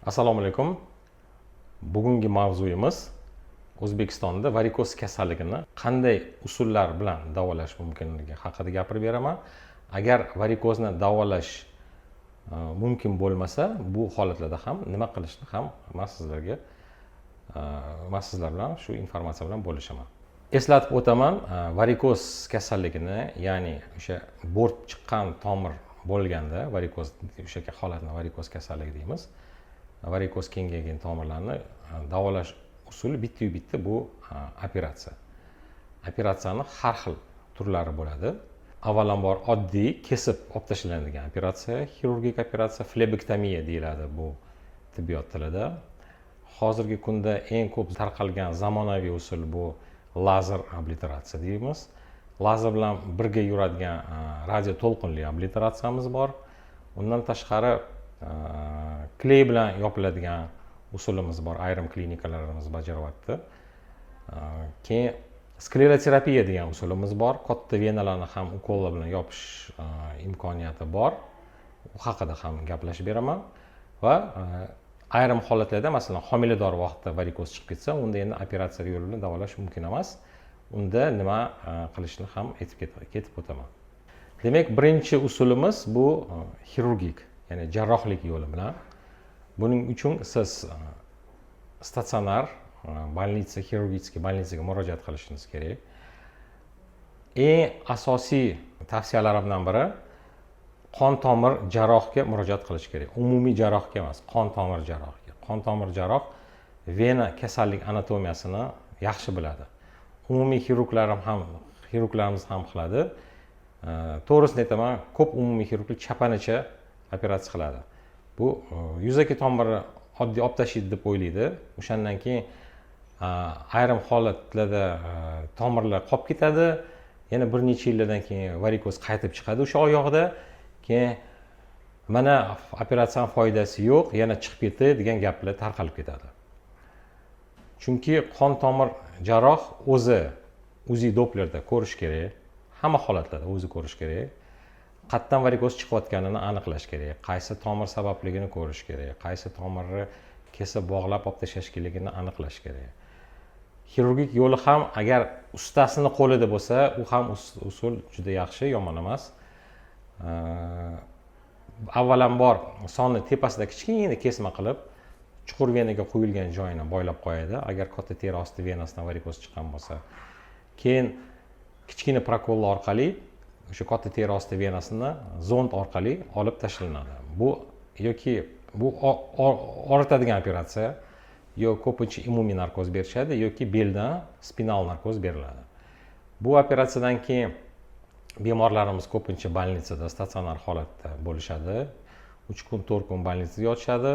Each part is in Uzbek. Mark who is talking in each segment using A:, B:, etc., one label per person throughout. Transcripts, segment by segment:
A: Assalomu alaykum. Bugungi mavzuyimiz O'zbekistonda varikoz kasalligini qanday usullar bilan davolash mumkinligi haqida gapirib beraman. Agar varikozni davolash mumkin bo'lmasa, bu holatlarda ham nima qilishni ham men sizlar bilan shu informatsiya bilan bo'lishaman. Eslatib o'taman, varikoz kasalligini, ya'ni o'sha bo'rtib chiqqan tomir bo'lganda, varikoz o'sha holatni varikoz kasalligi deymiz. Varikoz kengaygan tomirlarni davolash usuli bitta bu operatsiya. Operatsiyaning har xil turlari bo'ladi. Avvalambor oddiy kesib olib tashlanadigan operatsiya, xirurgik operatsiya, flebektomiya deyiladi bu tibbiyot tilida. Hozirgi kunda eng ko'p tarqalgan zamonaviy usul bu lazer obliteratsiya deymiz. Lazer bilan birga yuradigan radio to'lqinli obliteratsiyamiz bor. Undan tashqari kley bilan yopiladigan usulimiz bor, ayrim klinikalarimiz bajaryapti. Keyin skleroterapiya degan usulimiz bor. Katta venalarni ham ukollar bilan yopish imkoniyati bor. U haqida ham gaplashib beraman. Va ayrim holatlarda, masalan, homilador vaqtida varikoz chiqib ketsa, unda endi operatsiya yo'li bilan davolash mumkin emas. Unda nima qilishni ham aytib ketib o'taman. Demak, birinchi usulimiz bu xirurgik, ya'ni jarrohlik yo'li bilan. Buning uchun siz statsionar xirurgический больницаga murojaat qilishingiz kerak. Eng asosiy tavsiyalarimdan biri qon tomir jarrohga murojaat qilish kerak. Umumiy jarrohga emas, qon tomir jarrohga. Qon tomir jarroh vena kasallik anatomiyasini yaxshi biladi. Umumiy xirurglarimiz ham qiladi. To'g'risini aytaman, ko'p umumiy xirurglar chapanicha operatsiya qiladi. Bu yuzaki tomirni oddiy olib tashlaydi deb o'ylaydi. O'shandan keyin ayrim holatlarda tomirlar qolib ketadi. Yana bir necha yillardan keyin varikoz qaytib chiqadi o'sha oyog'ida. Keyin mana operatsiyaning foydasi yo'q, yana chiqib ketdi degan gaplar tarqalib ketadi. Chunki qon tomir jarroh o'zi UZI Dopplerda ko'rish kerak. Hamma holatlarda o'zi ko'rish kerak. Qatdan varikoz chiqayotganini aniqlash kerak. Qaysi tomir sababligini ko'rish kerak. Qaysi tomirni kesib bog'lab olib tashlash kerakligini aniqlash kerak. Xirurgik yo'li ham agar ustasini qo'lida bo'lsa, u ham usul juda yaxshi, yomon emas. Avvalambor sonni tepasida kichkina kesma qilib, chuqur venaga qo'yilgan joyini boylab qo'yadi, agar katta teri osti venasidan varikoz chiqqan bo'lsa. Keyin kichkina prokollar orqali o'sha katta teri osti venasini zond orqali olib tashlanadi. Bu oritadigan operatsiya, yoki ko'pincha umumiy narkoz berishadi, yoki beldan spinal narkoz beriladi. Bu operatsiyadan keyin bemorlarimiz ko'pincha больницада, statsionar holatda bo'lishadi. 3 kun, 4 kun больницада yotishadi.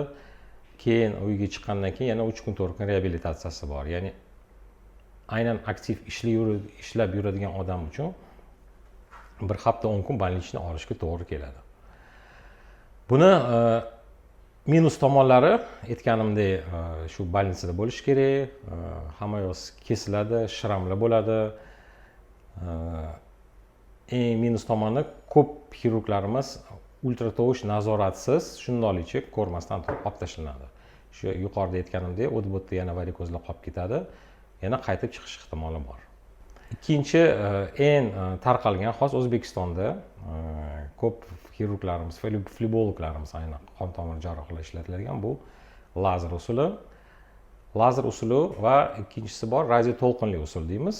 A: Keyin uyga chiqqandan keyin yana 3 kun, 4 kun reabilitatsiyasi bor. Ya'ni aynan aktiv ishlab yuradigan odam uchun bir hafta 10 kun больничный olishga to'g'ri keladi. Buni minus tomonlari aytganimdek shu больницада bo'lish kerak. Hamma yoq kesiladi, shramlar bo'ladi. Eng minus tomoni ko'p xirurglarimiz ultratovush nazoratsiz shundoqlicha ko'rmasdan olib tashlanadi. Shu yuqorida aytganimdek, o'tda yana varikozlar qolib ketadi, yana qaytib chiqish ehtimoli bor. Ikkinchi eng tarqalgan, xos O'zbekistonda ko'p xirurglarimiz, flebologlarimiz aynan qon tomir jarrohlar ishlatiladigan bu lazer usuli. Lazer usuli va ikkinchisi bor radio to'lqinli usul deymiz.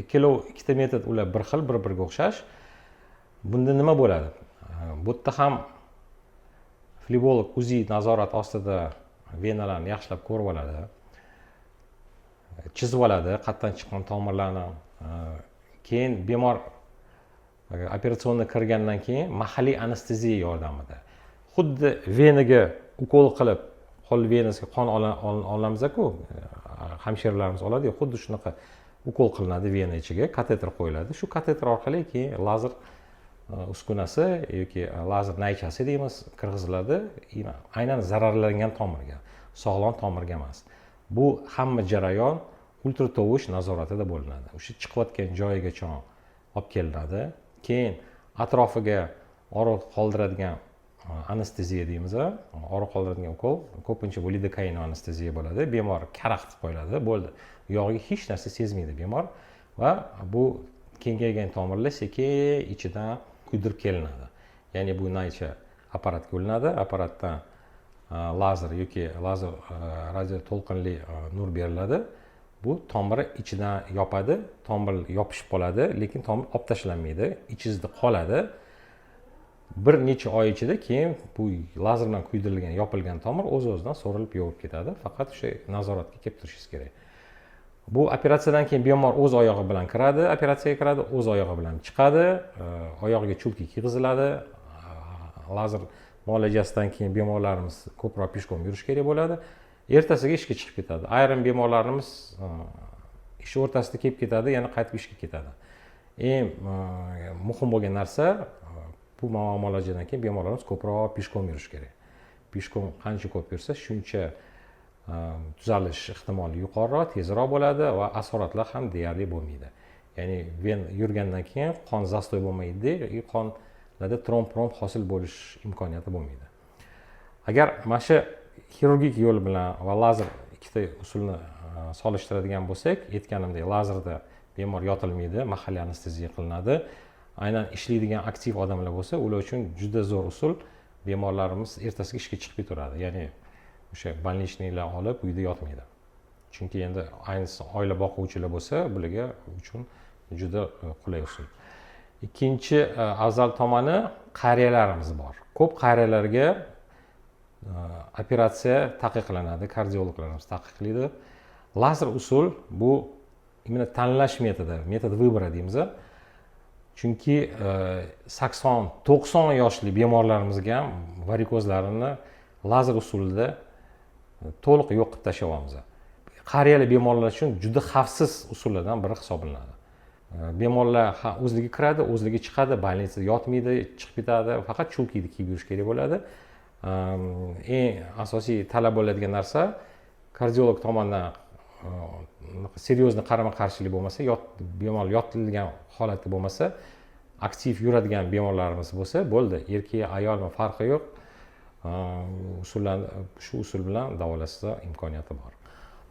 A: Ikkita metod ular bir xil, bir-biriga o'xshash. Bunda nima bo'ladi? Bu yerda ham flebolog UZI nazorat ostida venalarni yaxshilab ko'rib oladi. Chizib oladi qatdan chiqqan tomirlarni. Keyin bemor operatsiyonga kirgandan keyin mahalliy anesteziya yordamida xuddi venaga ukol qilib, qo'l venasiga qon olamiz-ku, hamshiralarimiz oladi-ku, xuddi shunaqa ukol qilinadi vena ichiga, kateter qo'yiladi. Shu kateter orqali keyin lazer uskunasi yoki lazer naychasi deymiz, kirgiziladi. Aynan zararlangan tomirga, sog'lom tomirga emas. Bu hamma jarayon ultratovush nazoratida bo'linadi. O'sha chiqayotgan joyigacha olib kelinadi. Keyin atrofiga og'riq qoldiradigan anesteziya deymiz, og'riq qoldiradigan ukol, ko'pincha bu lidokain anesteziya bo'ladi. Bemor karaxt qo'yiladi, bo'ldi. U yog'iga hech narsa sezmaydi bemor va bu kengaygan tomirlar sekin ichidan kuydirib kelinadi. Ya'ni bu naycha apparatga ulanadi, apparatdan lazer yoki lazer radio to'lqinli nur beriladi. Bu tomirni ichidan yopadi, tomir yopishib qoladi, lekin tomir olib tashlanmaydi, ichingizda qoladi. Bir necha oy ichida keyin bu lazer bilan kuydirilgan, yopilgan tomir o'z-o'zidan so'rilib yovib ketadi. Faqat o'sha nazoratga kelib turishingiz kerak. Bu operatsiyadan keyin bemor o'z oyog'i bilan kiradi, operatsiyaga kiradi, o'z oyog'i bilan chiqadi, oyog'iga chulki kiyg'iziladi. Lazer muolajasidan keyin bemorlarimiz ko'proq peshkom yurish kerak bo'ladi. Ertasiga ishga chiqib ketadi. Ayrim bemorlarimiz ish o'rtasida kelib ketadi, yana qaytib ishga ketadi. Eng muhim bo'lgan narsa bu muolajadan keyin bemorlarimiz ko'proq peshkom yurish kerak. Peshkom qancha ko'p yursa, shuncha tuzalish ehtimoli yuqoriroq, tezroq bo'ladi va asoratlar ham deyarli bo'lmaydi. Ya'ni ven yurgandan keyin qon zastoy bo'lmaydi, qonlarda tromb hosil bo'lish imkoniyati bo'lmaydi. Agar mana shu xirurgik yo'l bilan va lazer ikkita usulni solishtiradigan bo'lsak, aytganimdek, lazerda bemor yotilmaydi, mahalliy anesteziya qilinadi. Aynan ishlaydigan aktiv odamlar bo'lsa, ular uchun juda zo'r usul. Bemorlarimiz ertasiga ishga chiqib ketaveradi. Ya'ni o'sha больничныйlar olib uyda yotmaydi. Chunki endi ayniqsa oila boquvchilar bo'lsa, bularga uchun juda qulay usul. Ikkinchi afzal tomoni qariyalarimiz bor. Ko'p qariyalarga operatsiya taqiqlanadi, kardiologlarimiz taqiqlaydi. Lazer usul bu imенно tanlash metod vыбора deymiz. Chunki 80-90 yoshli bemorlarimizga ham varikozlarini lazer usulida to'liq yo'q qilib tashlayapmiz. Qariyali bemorlar uchun juda xavfsiz usullardan biri hisoblanadi. Bemorlar o'zligi kiradi, o'zligi chiqadi, больницада yotmaydi, chiqib ketadi, faqat chulkini kiyib yurish kerak bo'ladi. Eng asosiy talab bo'ladigan narsa kardiolog tomonidan seryozni qarama-qarshilik bo'lmasa, bemor yotilgan holatda bo'lmasa, aktiv yuradigan bemorlarimiz bo'lsa, bo'ldi. Erkak, ayolmi farqi yo'q. Shu usul bilan davolashsa imkoniyati bor.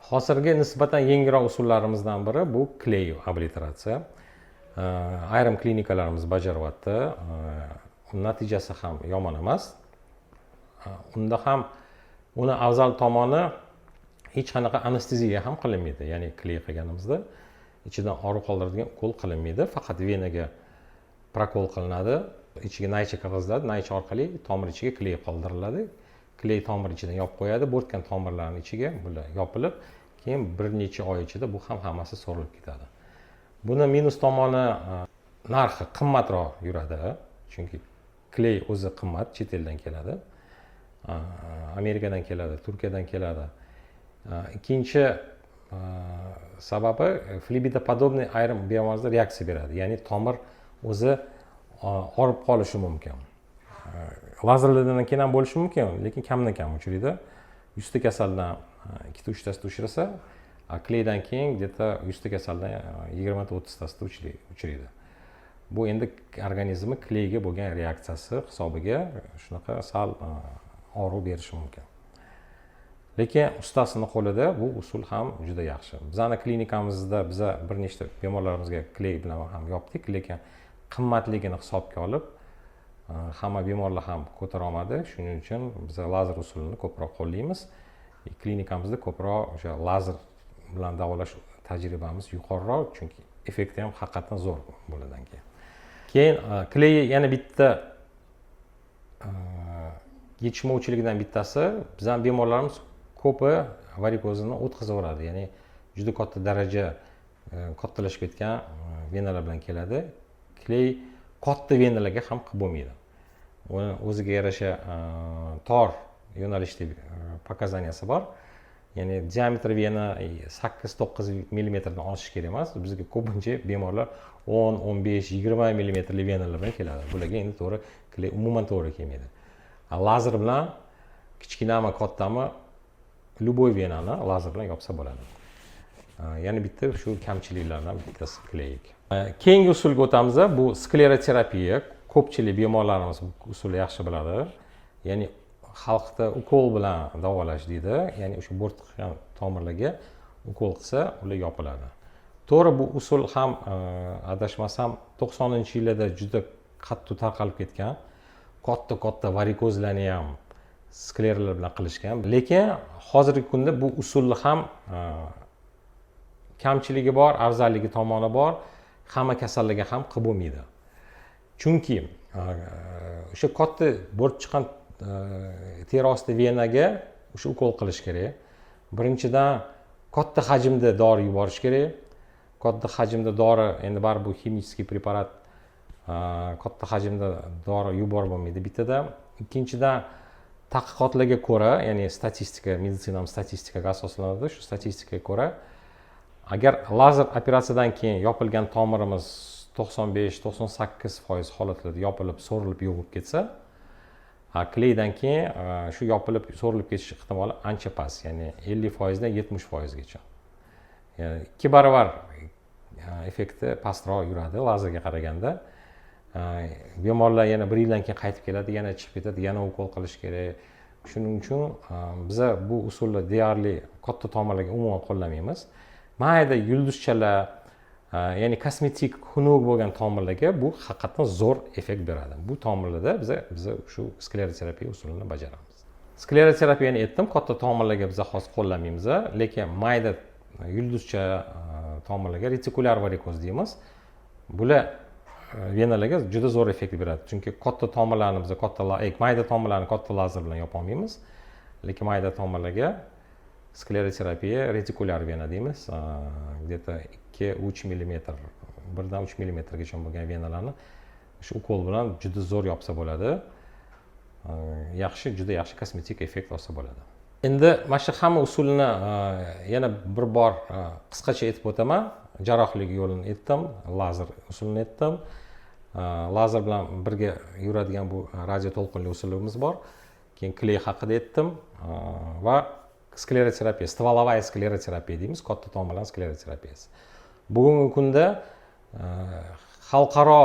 A: Hozirgi nisbatan yengilroq usullarimizdan biri bu kley obliteratsiya. Ayrim klinikalarimiz bajaryapti. Natijasi ham yomon emas. Unda ham uni afzal tomoni hech qanaqa anesteziya ham qilinmaydi. Ya'ni kley qilganimizda ichidan og'riq qoldiradigan ukol qilinmaydi, faqat venaga prokol qilinadi. Ichiga naycha kirgiziladi, naycha orqali tomir ichiga kley qoldiriladi. Kley tomir ichidan yopib qo'yadi, bo'rtgan tomirlarning ichiga bular yopilib, keyin bir necha oy ichida bu ham hammasi so'rilib ketadi. Buni minus tomoni narxi qimmatroq yuradi, chunki kley o'zi qimmat, chet eldan keladi. Amerikadan keladi, Turkiyadan keladi. Ikkinchi sababi flebitopodobniy ayrim bemorlarda reaksiya beradi, ya'ni tomir o'zi orib qolishi mumkin. Lazerlardan keyin ham bo'lishi mumkin, lekin kamdan kam uchraydi. 100 ta kasaldan 2-3 tasida uchrasa, kleydan keyin где-то 100 ta kasaldan 20-30 tasida uchraydi. Bu endi organizmi kleyga bo'lgan reaksiyasi hisobiga shunaqa sal og'riq berishi mumkin. Lekin ustasini qo'lida bu usul ham juda yaxshi. Bizning klinikamizda biz bir nechta bemorlarimizga kley bilan ham yopdik, lekin qimmatligini hisobga olib hamma bemorlar ham ko'tara olmadi. Shuning uchun biz lazer usulini ko'proq qo'llaymiz. Klinikamizda ko'proq o'sha lazer bilan davolash tajribamiz yuqoriroq, chunki effekti ham haqiqatan zo'r bo'ladan keyin. Keyin kley yana bitta yetishmovchiligidan bittasi, bizning bemorlarimiz ko'pi varikozini o'tkazaveradi. Ya'ni juda katta daraja kattalashib ketgan venalar bilan keladi. Kley katta venalarga ham qilib bo'lmaydi. Uni o'ziga yarasha tor yo'nalishli pokazaniyasi bor. Ya'ni diametr vena 8-9 mm dan oshish kerak emas. Bizga ko'pincha bemorlar 10, 15, 20 mm li venalar bilan keladi. Bularga endi to'g'ri kley umuman to'g'ri kelmaydi. Lazer bilan kichkinami, kattami любой venani lazer bilan yopsa bo'ladi. Yana bitta shu kamchiliklardan bittasi kley. Keyingi usulga o'tamiz. Bu skleroterapiya. Ko'pchilik bemorlarimiz bu usulni yaxshi biladi. ya'ni xalqda ukol bilan davolash deydi, ya'ni o'sha bo'rt chiqqan tomirlarga ukol qilsa ular yopiladi. To'g'ri, bu usul ham adashmasam 90-yillarda juda qattiq tarqalib ketgan. Katta varikozlarni ham sklerlar bilan qilishgan. Lekin hozirgi kunda bu usulni ham kamchiligi bor, afzalligi tomoni bor. Hamma kasallarga ham qilib bo'lmaydi. Chunki o'sha katta bo'rtib chiqqan teri osti venaga o'sha ukol qilish kerak. Birinchidan katta hajmda dori yuborish kerak. Katta hajmda dori, endi baribir bu ximический preparat, katta hajmda dori yuborib bo'lmaydi bittada. Ikkinchidan tadqiqotlarga ko'ra, ya'ni statistika, meditsina statistikaga asoslanadi. Shu statistikaga ko'ra, agar lazer operatsiyadan keyin yopilgan tomirimiz 95-98% holatlarda yopilib, so'rilib, yog'ib ketsa, klaydan keyin shu yopilib, so'rilib ketish ehtimoli ancha past, ya'ni 50% dan 70% gacha. Ya'ni 2 barobar effekti pastroq yuradi lazerga qaraganda. Bemorlar yana 1 yildan keyin qaytib keladi, yana chiqib ketadi, yana ukol qilish kerak. Shuning uchun biz bu usulni deyarli katta tomirlarga umuman qo'llamaymiz. Mayda yulduzchalar, ya'ni kosmetik xunuk bo'lgan tomirlarga bu haqiqatan zo'r effekt beradi. Bu tomirlarda biz shu skleroterapiya usulini bajaramiz. Skleroterapiyani aytdim, katta tomirlarga biz hozir qo'llamaymiz, lekin mayda yulduzcha tomirlarga retikulyar varikoz deymiz. Bular venalarga juda zo'r effekt beradi. Chunki katta tomirlarni biz mayda tomirlarni katta lazer bilan yopa olmaymiz. Lekin mayda tomirlarga skleroterapiya retikulyar vena deymiz. Где-то 2-3 mm, 1-3 mm gacha bo'lgan venalarni shu ukol bilan juda zo'r yopsa bo'ladi. Juda yaxshi kosmetik effekt olsa bo'ladi. Endi mana shu hamma usulni yana bir bor qisqacha aytib o'taman. Jarrohlik yo'lini aytdim, lazer usulini aytdim. Lazer bilan birga yuradigan bu radio to'lqinli usulimiz bor. Keyin kley haqida aytdim va skleroterapiya, стволовая skleroterapiya deymiz, katta tomirlar skleroterapiyasi. Bugungi kunda xalqaro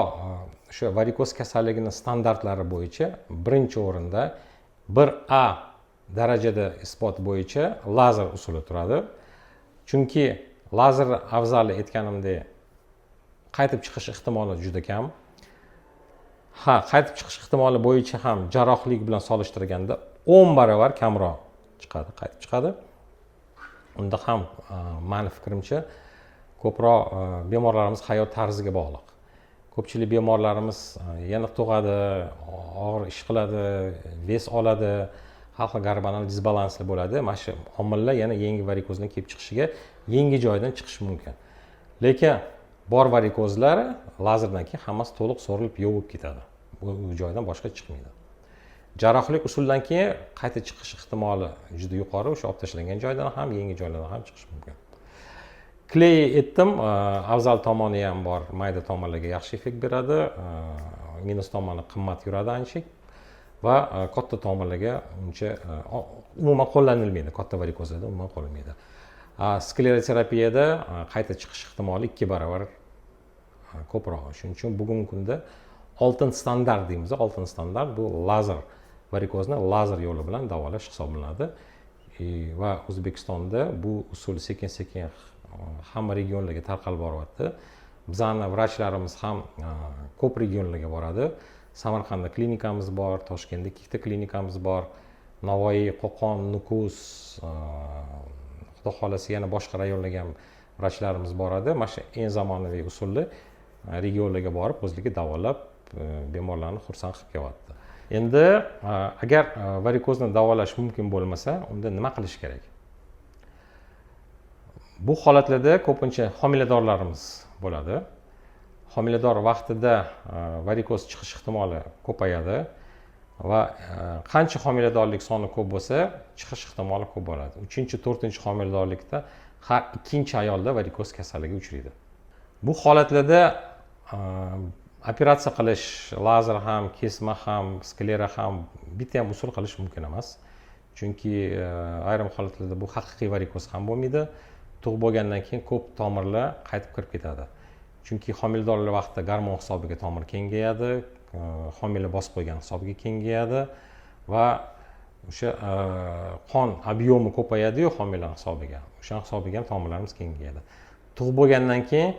A: shu varikoz kasalligini standartlari bo'yicha birinchi o'rinda 1A darajada isbot bo'yicha lazer usuli turadi. Chunki lazer afzali aytganimdek qaytib chiqish ehtimoli juda kam. Qaytib chiqish ehtimoli bo'yicha ham jarrohlik bilan solishtirganda 10 barobar kamroq qaytib chiqadi. Unda ham meni fikrimcha ko'proq bemorlarimiz hayot tarziga bog'liq. Ko'pchilik bemorlarimiz yana tug'adi, og'ir ish qiladi, ves oladi, xalq gormonal disbalansli bo'ladi. Mana shu omillar yana yangi varikozdan kelib chiqishiga yangi joydan chiqishi mumkin. Lekin bor varikozlar lazerdan keyin hammasi to'liq so'rilib yovib ketadi. Bu joydan boshqa chiqmaydi. Jarrohlik usuldan keyin qayta chiqish ehtimoli juda yuqori, o'sha olib tashlangan joydan ham, yangi joylardan ham chiqish mumkin. Kley aytdim, afzal tomoni ham bor, mayda tomirlarga yaxshi effekt beradi, minus tomoni qimmat yuradi ancha va katta tomirlarga uncha umuman qo'llanilmaydi, katta varikozlarda umuman qo'llanilmaydi. Skleroterapiyada qayta chiqish ehtimoli 2 barobar ko'proq. Shuning uchun bugungi kunda oltin standart deymiz. Oltin standart bu lazer varikozni lazer yo'li bilan davolash hisoblanadi. Va O'zbekistonda bu usul sekin-sekin hamma regionlarga tarqalib boryapti. Bizning vrachlarimiz ham ko'p regionlarga boradi. Samarqandda klinikamiz bor, Toshkentda ikkita klinikamiz bor, Navoiy, Qo'qon, Nukus, xudo xolasa yana boshqa rayonlarga ham vrachlarimiz boradi. Mana shu eng zamonaviy usulni regionlarga borib o'zligi davolab bemorlarni xursand qilib kelyapti. Endi agar varikozni davolash mumkin bo'lmasa, unda nima qilish kerak? Bu holatlarda ko'pincha homiladorlarimiz bo'ladi. Homilador vaqtida varikoz chiqish ehtimoli ko'payadi va qancha homiladorlik soni ko'p bo'lsa, chiqish ehtimoli ko'p bo'ladi. 3-4 homiladorlikda har ikkinchi ayolda varikoz kasalligi uchraydi. Bu holatlarda operatsiya qilish, lazer ham, kesma ham, sklera ham bitta ham usul qilish mumkin emas. Chunki ayrim holatlarda bu haqiqiy varikoz ham bo'lmaydi. Tug'ib bo'lgandan keyin ko'p tomirlar qaytib kirib ketadi. Chunki homiladorlik vaqtida gormon hisobiga tomir kengayadi, homila bosib qo'ygan hisobiga kengayadi va o'sha qon ob'yomi ko'payadi-yu homila hisobiga. O'sha hisobiga ham tomirlarimiz kengayadi. Tug'ib bo'lgandan keyin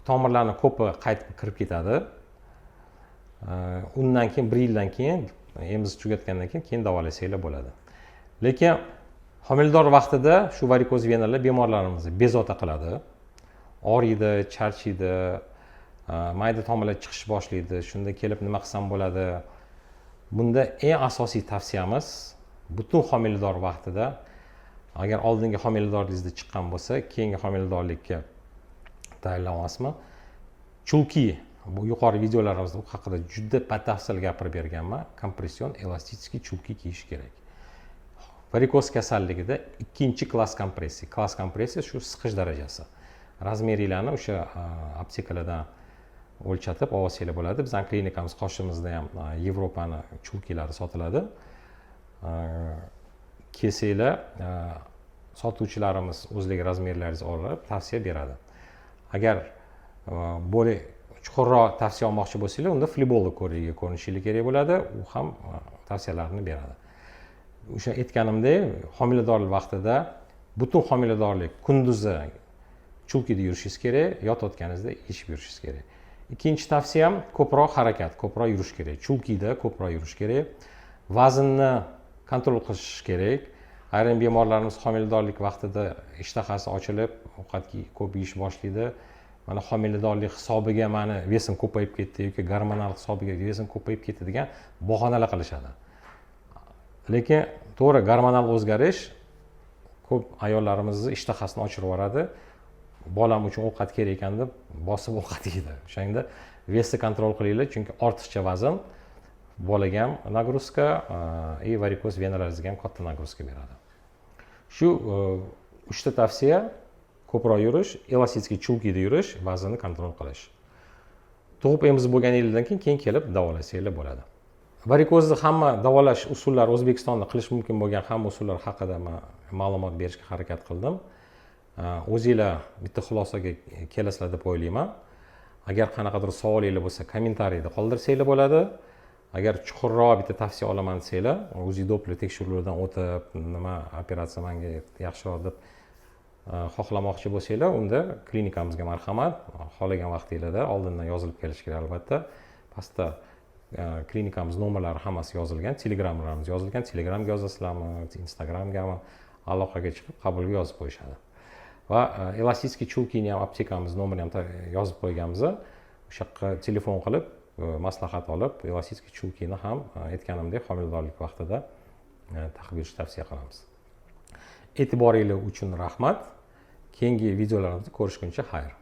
A: tomirlarning ko'pi qaytib kirib ketadi. Undan keyin 1 yildan keyin emizib tugatgandan keyin davolasanglar bo'ladi. Lekin homilador vaqtida shu varikoz venalar bemorlarimizni bezovta qiladi. Og'riydi, charchaydi, mayda tomirlar chiqish boshlaydi. Shunda kelib nima qilsam bo'ladi? Bunda eng asosiy tavsiyamiz butun homilador vaqtida agar oldingi homiladorligingizda chiqqan bo'lsa, keyingi homiladorlikka tayyorlanasizmi? Chunki bu yuqori videolarimizda bu haqida juda batafsil gapirib berganman. Kompression elastik chulki kiyish kerak. Varikoz kasalligida ikkinchi klass kompressiya. Klass kompressiya shu siqish darajasi. Razmeringlarni o'sha aptekalardan o'lchatib olsanglar bo'ladi. Bizning klinikamiz qoshimizda ham Yevropani chulkilari sotiladi. Kelsanglar sotuvchilarimiz o'zligi razmerlaringizni olib tavsiya beradi. Agar bo'lib chuqurroq tavsiya olmoqchi bo'lsanglar, unda flebolog ko'rigiga ko'rinishingiz kerak bo'ladi. U ham tavsiyalarini beradi. O'sha aytganimdek, homiladorlik vaqtida butun homiladorlik kunduzi chulkida yurishingiz kerak, yotayotganingizda yechib yurishingiz kerak. Ikkinchi tavsiyam ko'proq harakat, ko'proq yurish kerak. Chulkida ko'proq yurish kerak. Vaznni kontrol qilish kerak. Ayrim bemorlarimiz homiladorlik vaqtida ishtahasi ochilib, ovqatga ko'p yeyish boshlaydi. Mana homiladorlik hisobiga meni vesim ko'payib ketdi yoki gormonal hisobiga vesim ko'payib ketdi degan bahonalar qilishadi. Lekin to'g'ri gormonal o'zgarish ko'p ayollarimizni ishtahasini ochirib yuboradi. Bolam uchun ovqat kerak ekan deb bosib ovqat yeydi. O'shanda vesni kontrol qilinglar, chunki ortiqcha vazn bolaga ham nagruzka, varikoz venalaringizga ham katta nagruzka beradi. Shu 3 ta tavsiya: ko'proq yurish, elastik chulkida yurish, vaznni kontrol qilish. Tug'ib emizib bo'lganingizdan keyin kelib davolasanglar bo'ladi. Varikozni hamma davolash usullari O'zbekistonda qilish mumkin bo'lgan hamma usullar haqida men ma'lumot berishga harakat qildim. O'zinglar bitta xulosaga kelasizlar deb o'ylayman. Agar qanaqadir savolingiz bo'lsa, kommentariyda qoldirsanglar bo'ladi. Agar chuqurroq bitta tavsiya olaman desanglar, o'zingiz do'pli tekshiruvlardan o'tib, nima operatsiya menga yaxshiroq deb xohlamoqchi bo'lsanglar, unda klinikamizga marhamat. Xohlagan vaqtingizda oldindan yozilib kelish kerak albatta. Pastda klinikamiz nomerlari hammasi yozilgan, telegramlarimiz yozilgan. Telegramga yozasizlarmi, Instagramgami aloqaga chiqib qabulga yozib qo'yishadi. Va elastik chulkini ham aptekamiz nomerini ham yozib qo'yganmiz. O'sha yoqqa telefon qilib maslahat olib, elastik chulkini ham aytganimdek homiladorlik vaqtida taqib yurishni tavsiya qilamiz. E'tiboringiz uchun rahmat. Keyingi videolarimizda ko'rishguncha xayr.